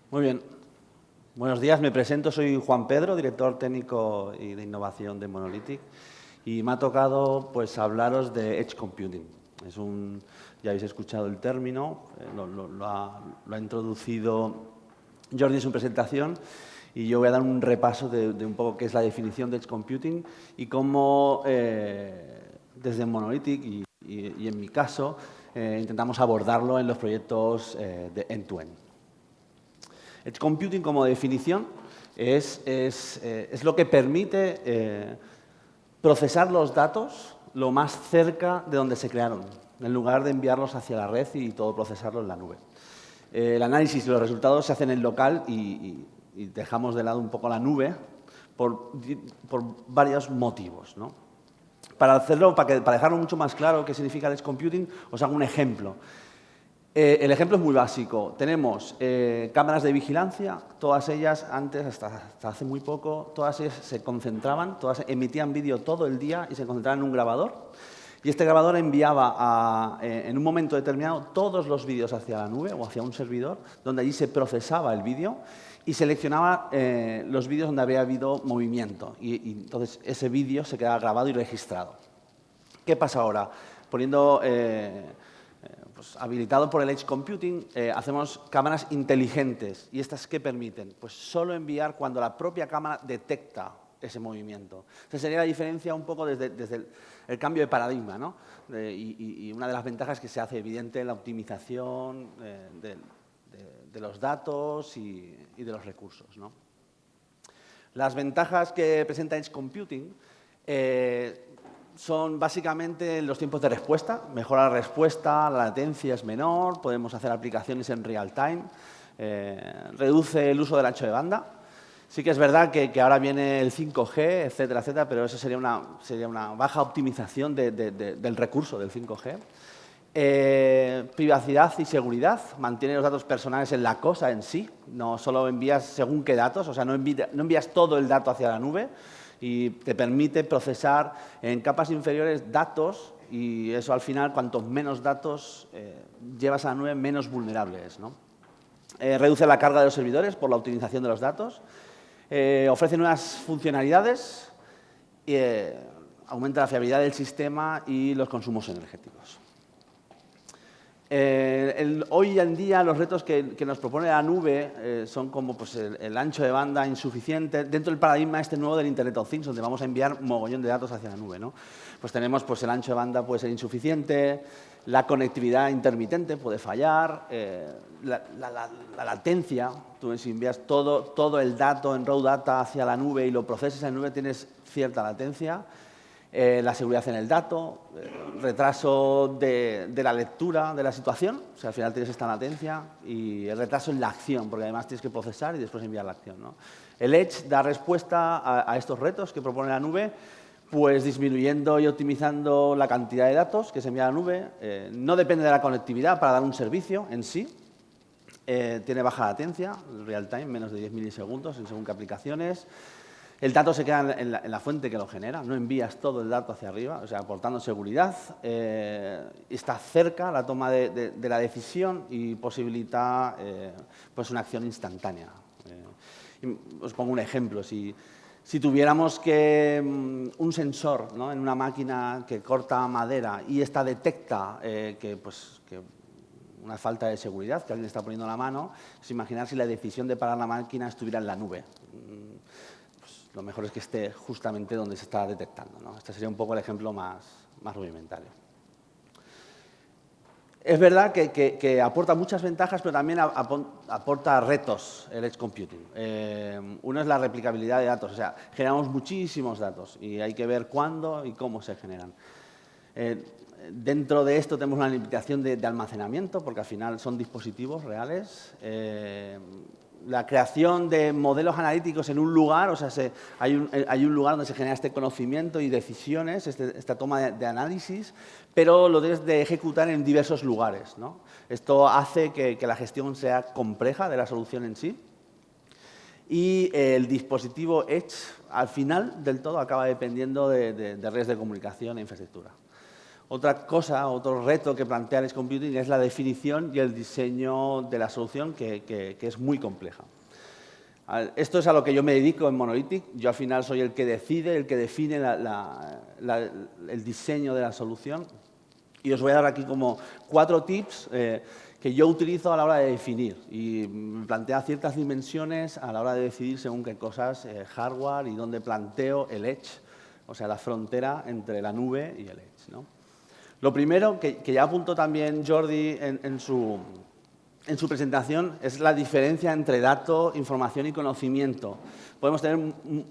Muy bien. Buenos días, me presento, soy Juan Pedro, director técnico y de innovación de Monolithic, y me ha tocado pues, hablaros de Edge Computing. Ya habéis escuchado el término, lo ha introducido Jordi en su presentación, y yo voy a dar un repaso de un poco qué es la definición de Edge Computing y cómo desde Monolithic y en mi caso intentamos abordarlo en los proyectos de end-to-end. Edge Computing, como definición, es lo que permite procesar los datos lo más cerca de donde se crearon, en lugar de enviarlos hacia la red y todo procesarlo en la nube. El análisis y los resultados se hacen en local y dejamos de lado un poco la nube por varios motivos, ¿no? Para dejarlo mucho más claro qué significa el Edge Computing, os hago un ejemplo. El ejemplo es muy básico. Tenemos cámaras de vigilancia, todas ellas antes, hasta hace muy poco, todas ellas se concentraban, todas emitían vídeo todo el día y se concentraban en un grabador. Y este grabador enviaba en un momento determinado todos los vídeos hacia la nube o hacia un servidor, donde allí se procesaba el vídeo y seleccionaba los vídeos donde había habido movimiento. Y entonces ese vídeo se quedaba grabado y registrado. ¿Qué pasa ahora? Poniendo... habilitado por el Edge Computing, hacemos cámaras inteligentes. ¿Y estas qué permiten? Pues solo enviar cuando la propia cámara detecta ese movimiento. Esa sería la diferencia un poco desde el cambio de paradigma, ¿no? Y una de las ventajas que se hace evidente en la optimización de los datos y de los recursos, ¿no? Las ventajas que presenta Edge Computing son básicamente los tiempos de respuesta. Mejora la respuesta, la latencia es menor, podemos hacer aplicaciones en real time, reduce el uso del ancho de banda. Sí que es verdad que ahora viene el 5G, etcétera, etcétera, pero eso sería una baja optimización del recurso del 5G. Privacidad y seguridad, mantiene los datos personales en la cosa en sí, no solo envías según qué datos, o sea, no envías todo el dato hacia la nube, y te permite procesar en capas inferiores datos, y eso al final, cuantos menos datos llevas a la nube, menos vulnerable es, ¿no? Reduce la carga de los servidores por la optimización de los datos, ofrece nuevas funcionalidades, aumenta la fiabilidad del sistema y los consumos energéticos. Hoy en día los retos que nos propone la nube son como pues, el ancho de banda insuficiente dentro del paradigma este nuevo del Internet of Things, donde vamos a enviar un mogollón de datos hacia la nube, ¿no? Pues tenemos pues, el ancho de banda puede ser insuficiente, la conectividad intermitente puede fallar, la latencia, tú si envías todo el dato en raw data hacia la nube y lo procesas en la nube tienes cierta latencia. La seguridad en el dato, retraso de la lectura de la situación, o sea, al final tienes esta latencia, y el retraso en la acción, porque además tienes que procesar y después enviar la acción, ¿no? El Edge da respuesta a estos retos que propone la nube, pues disminuyendo y optimizando la cantidad de datos que se envía a la nube. No depende de la conectividad para dar un servicio en sí. Tiene baja latencia, real time, menos de 10 milisegundos en según qué aplicaciones. El dato se queda en la fuente que lo genera, no envías todo el dato hacia arriba, o sea, aportando seguridad. Está cerca la toma de la decisión y posibilita pues una acción instantánea. Os pongo un ejemplo. Si tuviéramos un sensor, ¿no?, en una máquina que corta madera y esta detecta que una falta de seguridad, que alguien está poniendo la mano, es imaginar si la decisión de parar la máquina estuviera en la nube. Lo mejor es que esté justamente donde se está detectando, ¿no? Este sería un poco el ejemplo más rudimentario. Es verdad que aporta muchas ventajas, pero también aporta retos el Edge Computing. Uno es la replicabilidad de datos, o sea, generamos muchísimos datos y hay que ver cuándo y cómo se generan. Dentro de esto tenemos una limitación de almacenamiento, porque al final son dispositivos reales. La creación de modelos analíticos en un lugar, o sea, hay un lugar donde se genera este conocimiento y decisiones, esta toma de análisis, pero lo debes de ejecutar en diversos lugares, ¿no? Esto hace que la gestión sea compleja de la solución en sí, y el dispositivo Edge, al final del todo, acaba dependiendo de redes de comunicación e infraestructura. Otra cosa, otro reto que plantea el edge computing es la definición y el diseño de la solución, que es muy compleja. Esto es a lo que yo me dedico en Monolithic. Yo al final soy el que decide, el que define el diseño de la solución. Y os voy a dar aquí como 4 tips que yo utilizo a la hora de definir. Y me plantea ciertas dimensiones a la hora de decidir según qué cosas, hardware y dónde planteo el edge, o sea, la frontera entre la nube y el edge, ¿no? Lo primero, que ya apuntó también Jordi en su presentación, es la diferencia entre dato, información y conocimiento. Podemos tener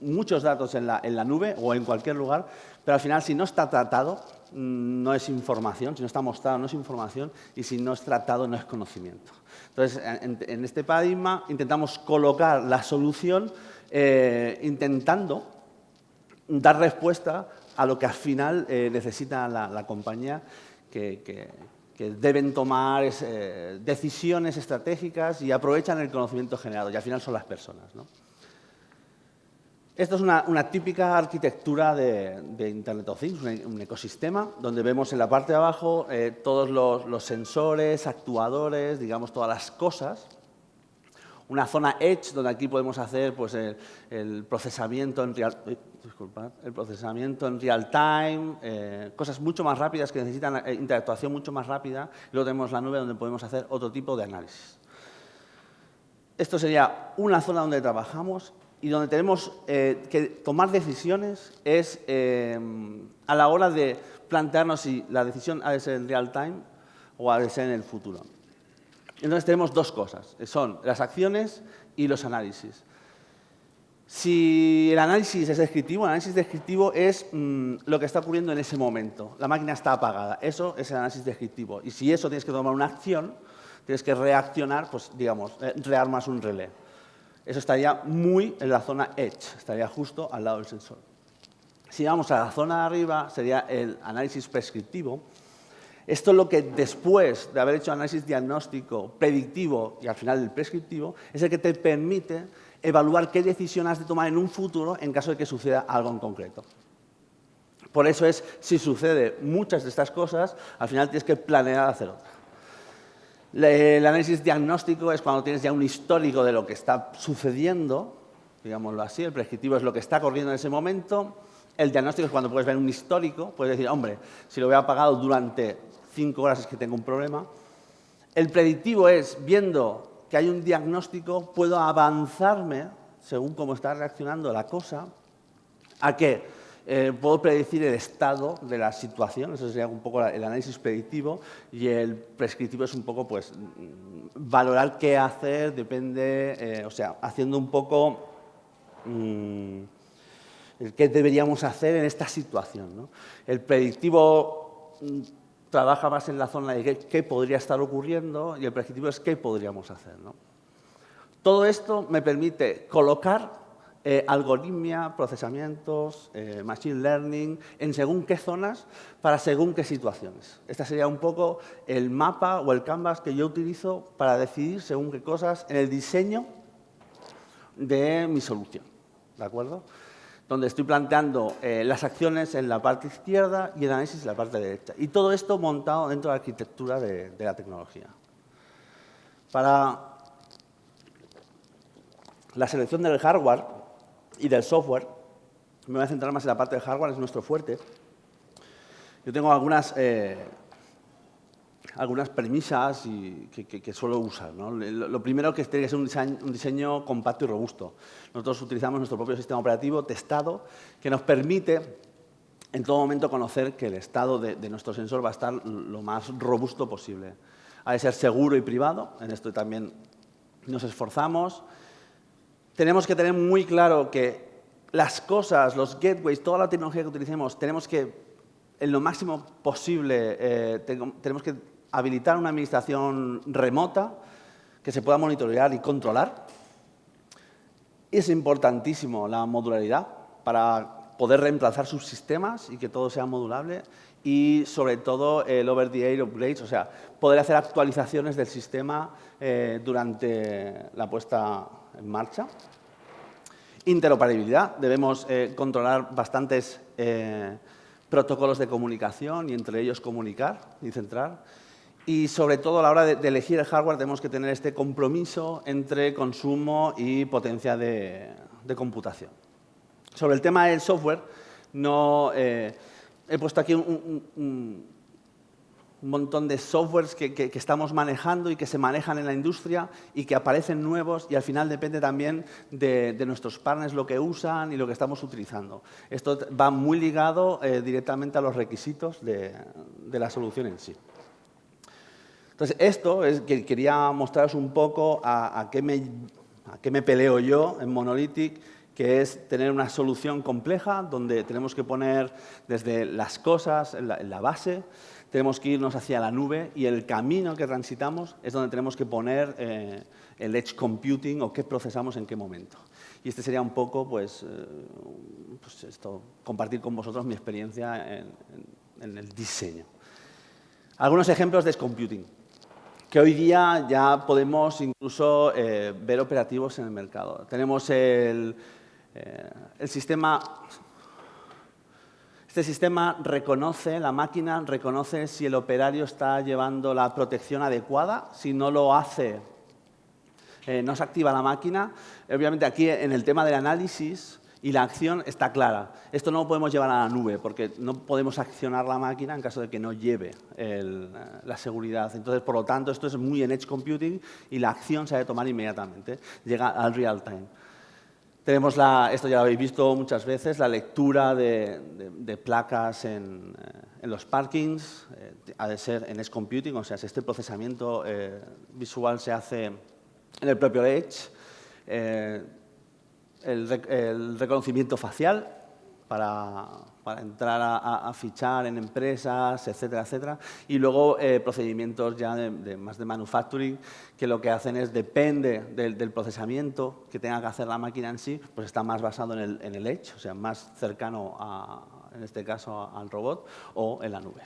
muchos datos en la nube o en cualquier lugar, pero al final, si no está tratado, no es información, si no está mostrado, no es información, y si no es tratado, no es conocimiento. Entonces, en este paradigma intentamos colocar la solución intentando dar respuesta a lo que al final necesita la compañía, que deben tomar decisiones estratégicas y aprovechan el conocimiento generado, y al final son las personas, ¿no? Esto es una típica arquitectura de Internet of Things, un ecosistema, donde vemos en la parte de abajo todos los sensores, actuadores, digamos, todas las cosas. Una zona edge, donde aquí podemos hacer pues, el procesamiento en real time, cosas mucho más rápidas que necesitan interactuación mucho más rápida. Y luego tenemos la nube, donde podemos hacer otro tipo de análisis. Esto sería una zona donde trabajamos y donde tenemos que tomar decisiones es a la hora de plantearnos si la decisión ha de ser en real time o ha de ser en el futuro. Entonces tenemos dos cosas, son las acciones y los análisis. Si el análisis es descriptivo, el análisis descriptivo es lo que está ocurriendo en ese momento. La máquina está apagada, eso es el análisis descriptivo. Y si eso tienes que tomar una acción, tienes que reaccionar, pues digamos, rearmas un relé. Eso estaría muy en la zona edge, estaría justo al lado del sensor. Si vamos a la zona de arriba, sería el análisis prescriptivo. Esto es lo que después de haber hecho análisis diagnóstico, predictivo y al final el prescriptivo, es el que te permite evaluar qué decisión has de tomar en un futuro en caso de que suceda algo en concreto. Por eso es, si sucede muchas de estas cosas, al final tienes que planear hacer otra. El análisis diagnóstico es cuando tienes ya un histórico de lo que está sucediendo, digámoslo así, el prescriptivo es lo que está corriendo en ese momento, el diagnóstico es cuando puedes ver un histórico, puedes decir, hombre, si lo veo apagado durante 5 horas es que tengo un problema. El predictivo es, viendo que hay un diagnóstico, puedo avanzarme, según cómo está reaccionando la cosa, a que puedo predecir el estado de la situación, eso sería un poco el análisis predictivo, y el prescriptivo es un poco, pues, valorar qué hacer, depende, o sea, haciendo un poco qué deberíamos hacer en esta situación, ¿no? El predictivo trabaja más en la zona de qué podría estar ocurriendo y el prescriptivo es qué podríamos hacer, ¿no? Todo esto me permite colocar algoritmia, procesamientos, machine learning, en según qué zonas, para según qué situaciones. Este sería un poco el mapa o el canvas que yo utilizo para decidir según qué cosas en el diseño de mi solución, ¿de acuerdo? Donde estoy planteando las acciones en la parte izquierda y el análisis en la parte derecha. Y todo esto montado dentro de la arquitectura de la tecnología. Para la selección del hardware y del software, me voy a centrar más en la parte de hardware, es nuestro fuerte. Yo tengo algunas premisas que suelo usar, ¿no? Lo primero que tiene que ser un diseño compacto y robusto. Nosotros utilizamos nuestro propio sistema operativo testado que nos permite en todo momento conocer que el estado de nuestro sensor va a estar lo más robusto posible. Ha de ser seguro y privado, en esto también nos esforzamos. Tenemos que tener muy claro que las cosas, los gateways, toda la tecnología que utilicemos, tenemos que, en lo máximo posible, tenemos que habilitar una administración remota que se pueda monitorear y controlar. Es importantísimo la modularidad para poder reemplazar subsistemas y que todo sea modulable. Y, sobre todo, el over-the-air upgrades, o sea, poder hacer actualizaciones del sistema durante la puesta en marcha. Interoperabilidad. Debemos controlar bastantes protocolos de comunicación y entre ellos comunicar y centrar. Y sobre todo a la hora de elegir el hardware tenemos que tener este compromiso entre consumo y potencia de computación. Sobre el tema del software, he puesto aquí un montón de softwares que estamos manejando y que se manejan en la industria y que aparecen nuevos, y al final depende también de nuestros partners lo que usan y lo que estamos utilizando. Esto va muy ligado directamente a los requisitos de la solución en sí. Entonces, esto es que quería mostraros un poco a qué me peleo yo en Monolithic, que es tener una solución compleja donde tenemos que poner desde las cosas en la base, tenemos que irnos hacia la nube, y el camino que transitamos es donde tenemos que poner el edge computing o qué procesamos en qué momento. Y este sería un poco, pues esto, compartir con vosotros mi experiencia en el diseño. Algunos ejemplos de edge computing, que hoy día ya podemos incluso ver operativos en el mercado. Tenemos el sistema. Este sistema reconoce, la máquina reconoce si el operario está llevando la protección adecuada. Si no lo hace, no se activa la máquina. Obviamente aquí en el tema del análisis y la acción está clara. Esto no lo podemos llevar a la nube porque no podemos accionar la máquina en caso de que no lleve la seguridad. Entonces, por lo tanto, esto es muy en edge computing y la acción se ha de tomar inmediatamente. Llega al real time. Tenemos esto ya lo habéis visto muchas veces, la lectura de placas en los parkings. Ha de ser en edge computing, o sea, si este procesamiento visual se hace en el propio edge. El reconocimiento facial para entrar a fichar en empresas, etcétera, etcétera. Y luego procedimientos ya más de manufacturing, que lo que hacen es, depende del procesamiento que tenga que hacer la máquina en sí, pues está más basado en el edge, o sea, más cercano, en este caso, al robot, o en la nube.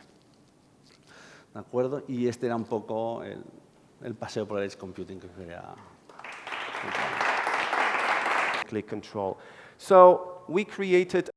¿De acuerdo? Y este era un poco el paseo por el edge computing que quería contar. Click control. So we created